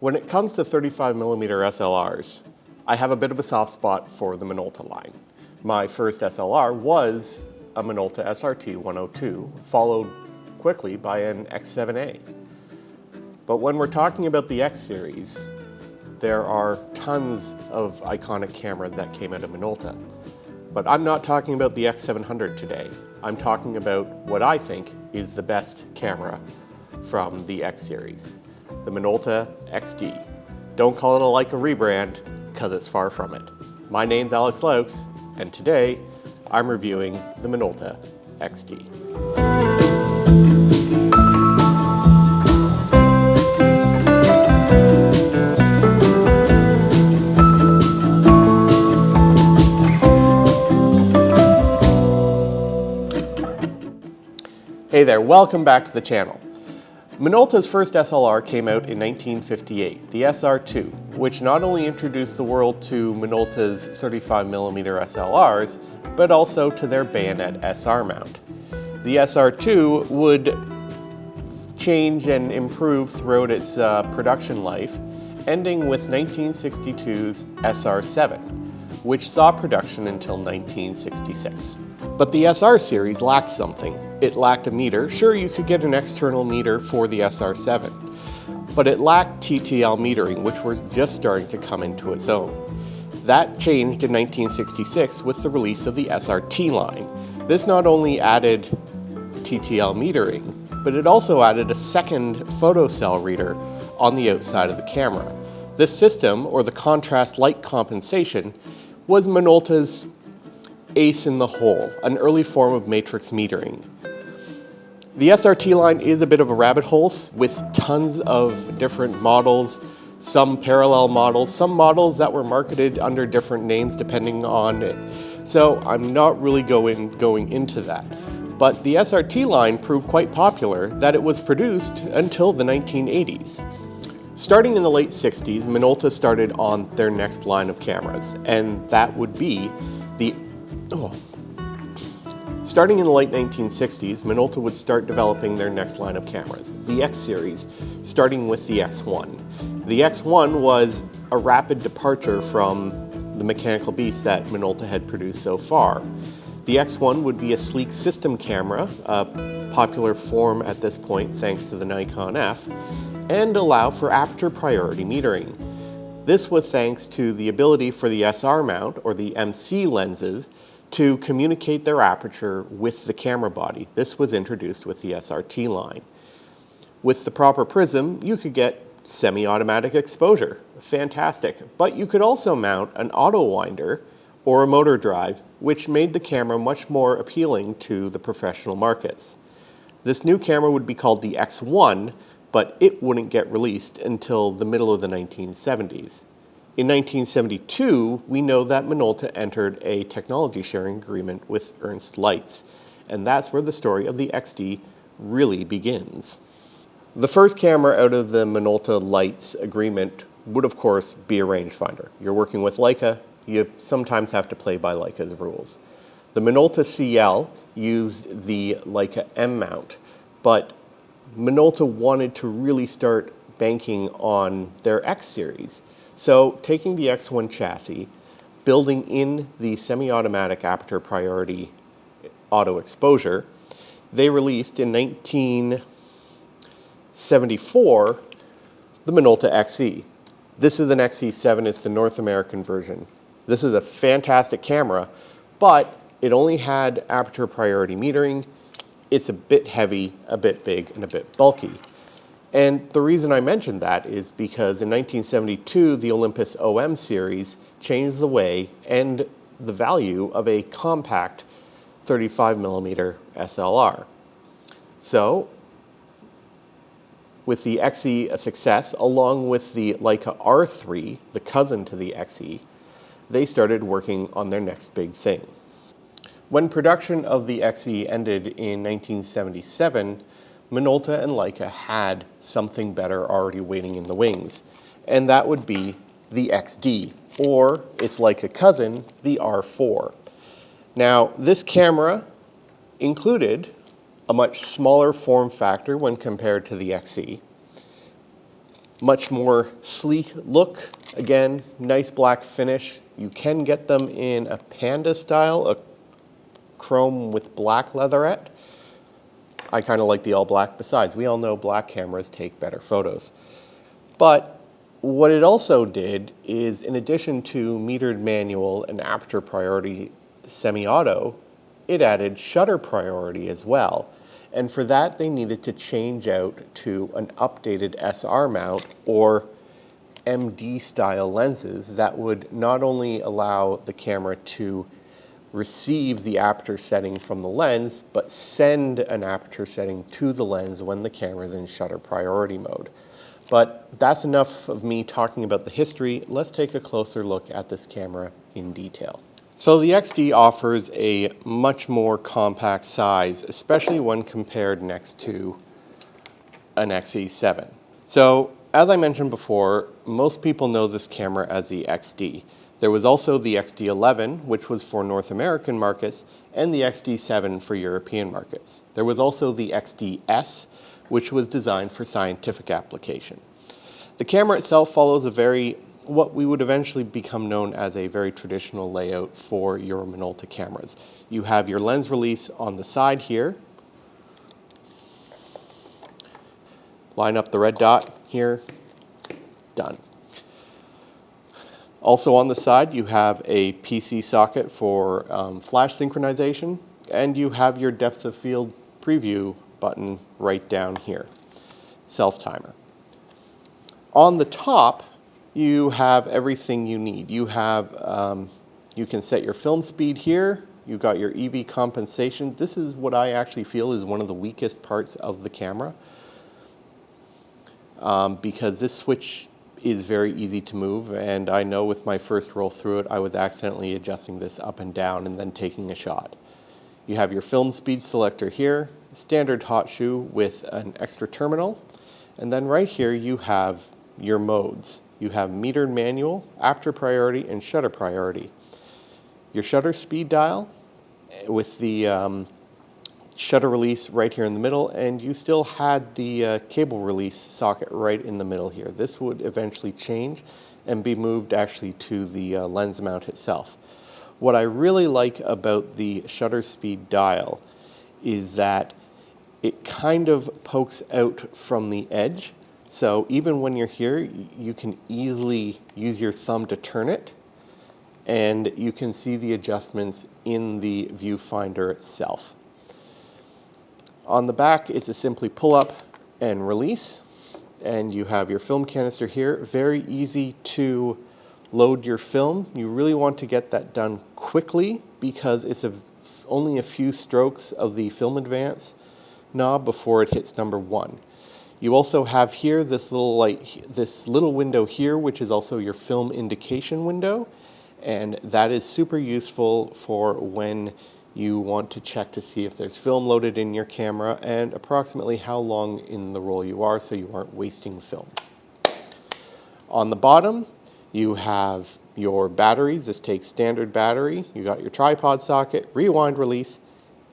When it comes to 35mm SLRs, I have a bit of a soft spot for the Minolta line. My first SLR was a Minolta SRT 102, followed quickly by an X7A. But when we're talking about the X-Series, there are tons of iconic cameras that came out of Minolta. But I'm not talking about the X700 today. I'm talking about what I think is the best camera from the X-Series, the Minolta XD. Don't call it a Leica rebrand, because it's far from it. My name's Alex Laux, and today I'm reviewing the Minolta XD. Hey there, welcome back to the channel. Minolta's first SLR came out in 1958, the SR2, which not only introduced the world to Minolta's 35mm SLRs, but also to their bayonet SR mount. The SR2 would change and improve throughout its production life, ending with 1962's SR7, which saw production until 1966. But the SR series lacked something. It lacked a meter. Sure, you could get an external meter for the SR7, but it lacked TTL metering, which was just starting to come into its own. That changed in 1966 with the release of the SRT line. This not only added TTL metering, but it also added a second photocell reader on the outside of the camera. This system, or the contrast light compensation, was Minolta's ace in the hole, an early form of matrix metering. The SRT line is a bit of a rabbit hole with tons of different models, some parallel models, some models that were marketed under different names depending on it. So I'm not really going into that. But the SRT line proved quite popular that it was produced until the 1980s. Starting in the late 60s, Minolta started on their next line of cameras, and that would be Starting in the late 1960s, Minolta would start developing their next line of cameras, the X-Series, starting with the X1. The X1 was a rapid departure from the mechanical beast that Minolta had produced so far. The X1 would be a sleek system camera, a popular form at this point thanks to the Nikon F, and allow for aperture priority metering. This was thanks to the ability for the SR mount, or the MC lenses, to communicate their aperture with the camera body. This was introduced with the SRT line. With the proper prism, you could get semi-automatic exposure. Fantastic. But you could also mount an auto winder or a motor drive, which made the camera much more appealing to the professional markets. This new camera would be called the X1, but it wouldn't get released until the middle of the 1970s. In 1972, we know that Minolta entered a technology sharing agreement with Ernst Lights, and that's where the story of the XD really begins. The first camera out of the Minolta Lights agreement would, of course, be a rangefinder. You're working with Leica, you sometimes have to play by Leica's rules. The Minolta CL used the Leica M mount, but Minolta wanted to really start banking on their X-Series. So taking the X1 chassis, building in the semi-automatic aperture priority auto exposure, they released in 1974 the Minolta XE. This is an XE7, it's the North American version. This is a fantastic camera, but it only had aperture priority metering. It's a bit heavy, a bit big, and a bit bulky. And the reason I mentioned that is because in 1972, the Olympus OM series changed the way and the value of a compact 35mm SLR. So, with the XE a success, along with the Leica R3, the cousin to the XE, they started working on their next big thing. When production of the XE ended in 1977, Minolta and Leica had something better already waiting in the wings, and that would be the XD, or its Leica cousin, the R4. Now, this camera included a much smaller form factor when compared to the XE. Much more sleek look. Again, nice black finish. You can get them in a Panda style, a chrome with black leatherette. I kind of like the all black. Besides, we all know black cameras take better photos. But what it also did is, in addition to metered manual and aperture priority semi-auto, it added shutter priority as well. And for that, they needed to change out to an updated SR mount or MD style lenses that would not only allow the camera to receive the aperture setting from the lens, but send an aperture setting to the lens when the camera is in shutter priority mode. But that's enough of me talking about the history. Let's take a closer look at this camera in detail. So the XD offers a much more compact size, especially when compared next to an XE7. So as I mentioned before, most people know this camera as the XD. There was also the XD11, which was for North American markets, and the XD7 for European markets. There was also the XDS, which was designed for scientific application. The camera itself follows what we would eventually become known as a very traditional layout for your Minolta cameras. You have your lens release on the side here. Line up the red dot here, done. Also on the side, you have a PC socket for flash synchronization, and you have your depth of field preview button right down here, self-timer. On the top, you have everything you need. You have, you can set your film speed here. You've got your EV compensation. This is what I actually feel is one of the weakest parts of the camera, because this switch is very easy to move, and I know with my first roll through it, I was accidentally adjusting this up and down and then taking a shot. You have your film speed selector here, standard hot shoe with an extra terminal, and then right here you have your modes. You have metered manual, aperture priority, and shutter priority. Your shutter speed dial with the shutter release right here in the middle, and you still had the cable release socket right in the middle here. This would eventually change and be moved actually to the lens mount itself. What I really like about the shutter speed dial is that it kind of pokes out from the edge. So even when you're here, you can easily use your thumb to turn it, and you can see the adjustments in the viewfinder itself. On the back, it's a simply pull up and release, and you have your film canister here. Very easy to load your film. You really want to get that done quickly because it's only a few strokes of the film advance knob before it hits number 1. You also have here this little window here, which is also your film indication window, and that is super useful for when you want to check to see if there's film loaded in your camera and approximately how long in the roll you are so you aren't wasting film. On the bottom, you have your batteries. This takes standard battery. You got your tripod socket, rewind release,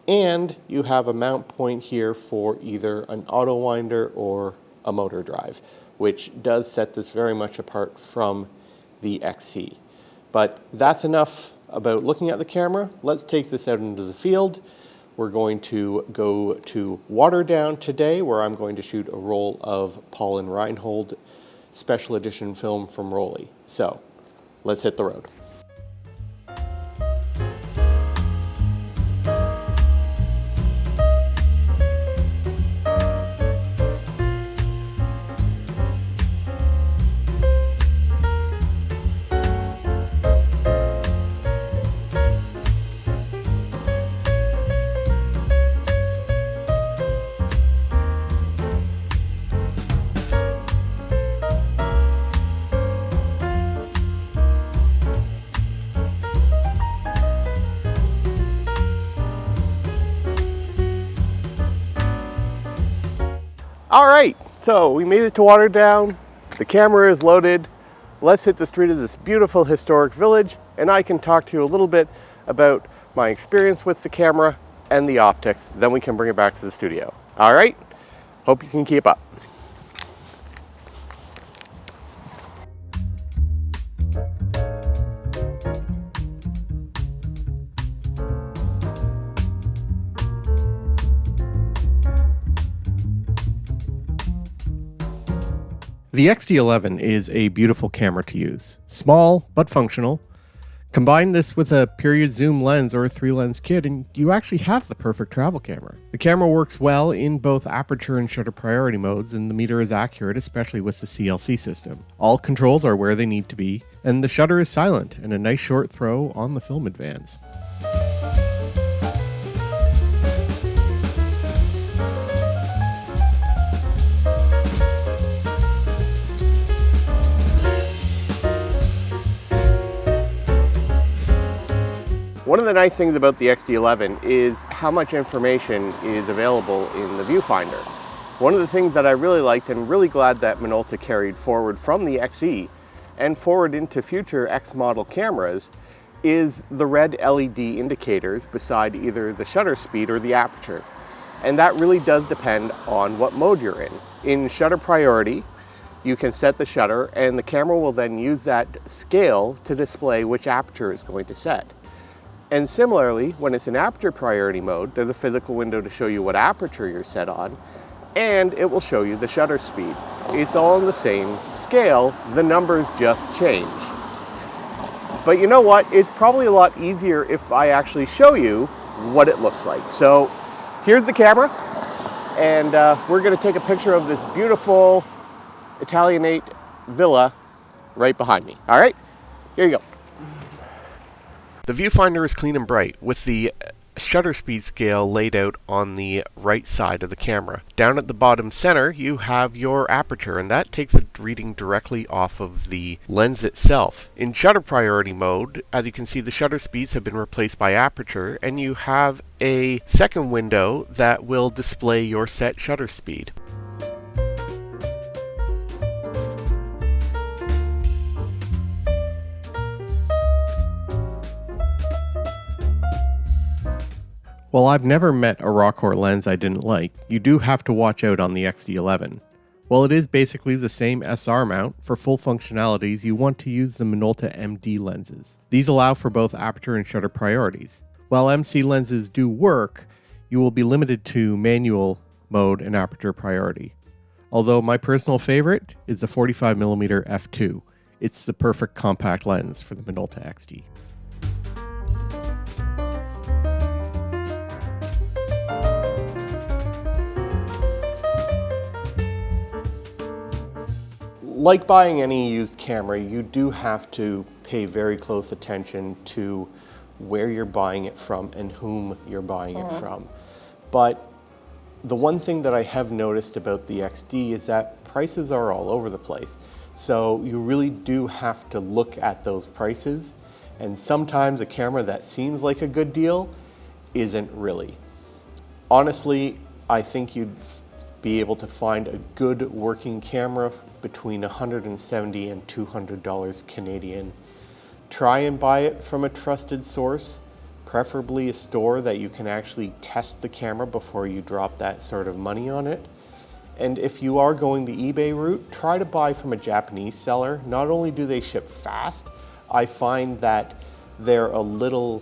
and you have a mount point here for either an auto winder or a motor drive, which does set this very much apart from the XE. But that's enough about looking at the camera. Let's take this out into the field. We're going to go to water down today, where I'm going to shoot a roll of Paul and Reinhold special edition film from Rolly. So let's hit the road. All right, so we made it to Waterdown. The camera is loaded. Let's hit the street of this beautiful historic village, and I can talk to you a little bit about my experience with the camera and the optics. Then we can bring it back to the studio. All right, hope you can keep up. The XD11 is a beautiful camera to use. Small, but functional. Combine this with a period zoom lens or a 3-lens kit and you actually have the perfect travel camera. The camera works well in both aperture and shutter priority modes, and the meter is accurate, especially with the CLC system. All controls are where they need to be, and the shutter is silent and a nice short throw on the film advance. One of the nice things about the XD11 is how much information is available in the viewfinder. One of the things that I really liked and really glad that Minolta carried forward from the XE and forward into future X model cameras is the red LED indicators beside either the shutter speed or the aperture. And that really does depend on what mode you're in. In shutter priority, you can set the shutter and the camera will then use that scale to display which aperture is going to set. And similarly, when it's in aperture priority mode, there's a physical window to show you what aperture you're set on, and it will show you the shutter speed. It's all on the same scale, the numbers just change. But you know what? It's probably a lot easier if I actually show you what it looks like. So here's the camera, and we're gonna take a picture of this beautiful Italianate villa right behind me. All right, here you go. The viewfinder is clean and bright, with the shutter speed scale laid out on the right side of the camera. Down at the bottom center, you have your aperture, and that takes a reading directly off of the lens itself. In shutter priority mode, as you can see, the shutter speeds have been replaced by aperture, and you have a second window that will display your set shutter speed. While I've never met a Rokkor lens I didn't like, you do have to watch out on the XD11. While it is basically the same SR mount, for full functionalities you want to use the Minolta MD lenses. These allow for both aperture and shutter priorities. While MC lenses do work, you will be limited to manual mode and aperture priority. Although my personal favorite is the 45mm f2. It's the perfect compact lens for the Minolta XD. Like buying any used camera, you do have to pay very close attention to where you're buying it from and whom you're buying it from. But the one thing that I have noticed about the XD is that prices are all over the place. So you really do have to look at those prices, and sometimes a camera that seems like a good deal isn't really. Honestly, I think you'd be able to find a good working camera between $170 and $200 Canadian. Try and buy it from a trusted source, preferably a store that you can actually test the camera before you drop that sort of money on it. And if you are going the eBay route, try to buy from a Japanese seller. Not only do they ship fast, I find that they're a little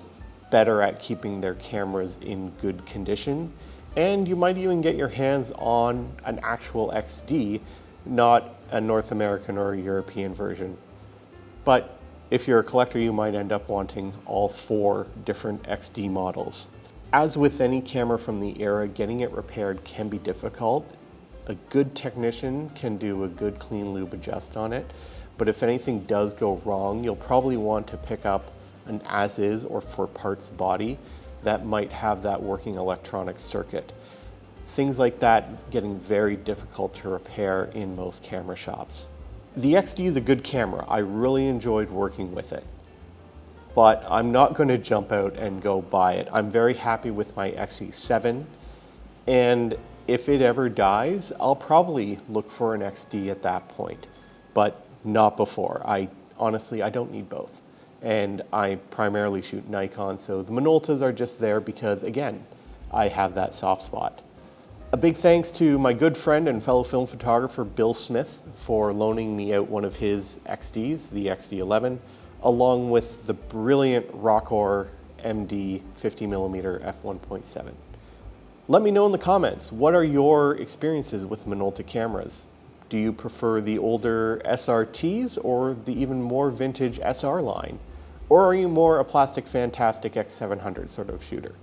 better at keeping their cameras in good condition. And you might even get your hands on an actual XD, not a North American or a European version. But if you're a collector, you might end up wanting all 4 different XD models. As with any camera from the era, getting it repaired can be difficult. A good technician can do a good clean lube adjust on it, but if anything does go wrong, you'll probably want to pick up an as-is or for parts body that might have that working electronic circuit. Things like that getting very difficult to repair in most camera shops. The XD is a good camera. I really enjoyed working with it, but I'm not going to jump out and go buy it. I'm very happy with my XE7, and if it ever dies, I'll probably look for an XD at that point, but not before. Honestly, I don't need both. And I primarily shoot Nikon, so the Minoltas are just there because, again, I have that soft spot. A big thanks to my good friend and fellow film photographer Bill Smith for loaning me out one of his XDs, the XD11, along with the brilliant Rokkor MD 50mm f1.7. Let me know in the comments, what are your experiences with Minolta cameras? Do you prefer the older SRTs or the even more vintage SR line? Or are you more a plastic fantastic X700 sort of shooter?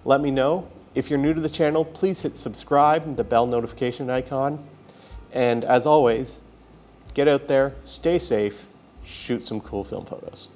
Let me know. If you're new to the channel, please hit subscribe, the bell notification icon. And as always, get out there, stay safe, shoot some cool film photos.